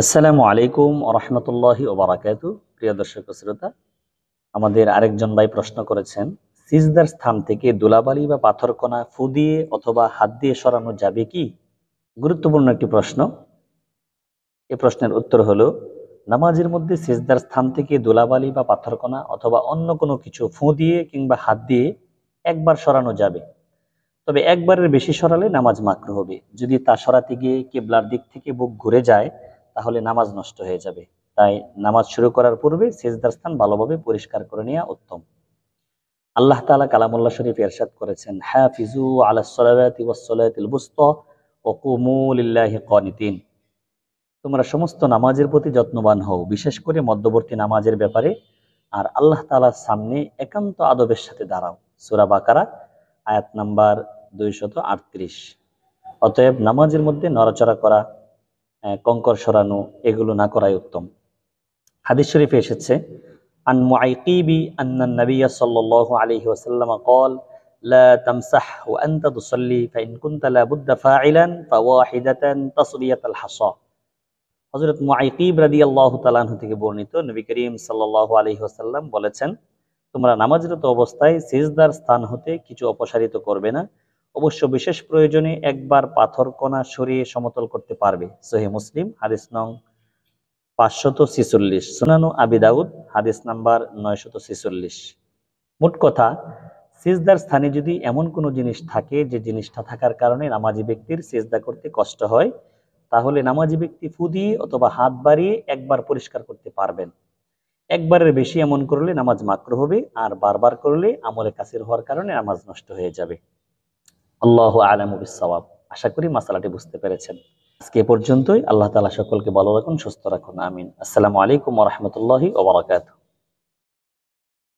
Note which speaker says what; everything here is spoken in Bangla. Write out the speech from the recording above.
Speaker 1: আসসালামু আলাইকুম ওয়া রাহমাতুল্লাহি ওয়া বারাকাতুহু। প্রিয় দর্শক ও শ্রোতা, আমাদের আরেকজন ভাই প্রশ্ন করেছেন, সিজদার স্থান থেকে ধুলাবালি বা পাথরকণা ফু দিয়ে অথবা হাত দিয়ে সরানো যাবে কি? গুরুত্বপূর্ণ একটি প্রশ্ন। এই প্রশ্নের উত্তর হলো, নামাজের মধ্যে সিজদার স্থান থেকে ধুলাবালি বা পাথরকণা অথবা অন্য কোনো কিছু ফু দিয়ে কিংবা হাত দিয়ে একবার সরানো যাবে। তবে একবারের বেশি সরালে নামাজ মাকরুহ হবে। যদি তা সরাতে গিয়ে কিবলার দিক থেকে বুক ঘুরে যায়, তাহলে নামাজ নষ্ট হয়ে যাবে। তাই নামাজ শুরু করার পূর্বে সিজদার স্থান ভালোভাবে পরিষ্কার করে নেওয়া উত্তম। আল্লাহ তাআলা কালামুল্লাহ শরীফে ইরশাদ করেছেন, হাফিজু আলাস সালাওয়াতি ওয়াস সালাতিল বুসতা ওয়া কুমু লিল্লাহি কানিতিন। তোমরা সমস্ত নামাজের প্রতি যত্নবান হও, বিশেষ করে মধ্যবর্তী নামাজের ব্যাপারে, আর আল্লাহ তাআলার সামনে একান্ত আদবের সাথে দাঁড়াও। সূরা বাকারা আয়াত নাম্বার 238। অতএব নামাজের মধ্যে নড়াচড়া করা, কঙ্কর সরানো, এগুলো না করাই উত্তম। হাদিস শরীফে এসেছে, আন মুআইকিবি আন্নান নাবিয়্য সাল্লাল্লাহু আলাইহি ওয়াসাল্লাম قال لا تمسح وانت تصلي فان كنت لا بد فاعلا فواحده تصبيه الحصى। হযরত মুআইকিব রাদিয়াল্লাহু তাআলা আনহু থেকে বর্ণিত, নবী করিম সাল্লাল্লাহু আলাইহি ওয়াসাল্লাম বলেছেন, তোমরা নামাজরত অবস্থায় সিজদার স্থান হতে কিছু অপসারিত করবে না, অবশ্য বিশেষ প্রয়োজনে একবার পাথর কণা সরিয়ে সমতল করতে পারবে। সহিহ মুসলিম হাদিস নং 546, সুনানু আবি দাউদ হাদিস নাম্বার 946। মোট কথা, সিজদার স্থানে যদি এমন কোনো জিনিস থাকে যে জিনিসটা থাকার কারণে নামাজি ব্যক্তির সিজদা করতে কষ্ট হয়, তাহলে নামাজি ব্যক্তি ফু দিয়ে অথবা হাত বাড়িয়ে একবার পরিষ্কার করতে পারবেন। একবারের বেশি এমন করলে নামাজ মাকরুহ হবে, আর বারবার করলে আমলে কাসির হওয়ার কারণে নামাজ নষ্ট হয়ে যাবে। আল্লাহু আ'লামু বিস-সাওয়াব। আশা করি মাসালাটি বুঝতে পেরেছেন। আজকে এ পর্যন্তই। আল্লাহ তাআলা সকলকে ভালো রাখুন, সুস্থ রাখুন, আমিন। আসসালামু আলাইকুম ওয়া রাহমাতুল্লাহি ওয়া বারাকাতুহু।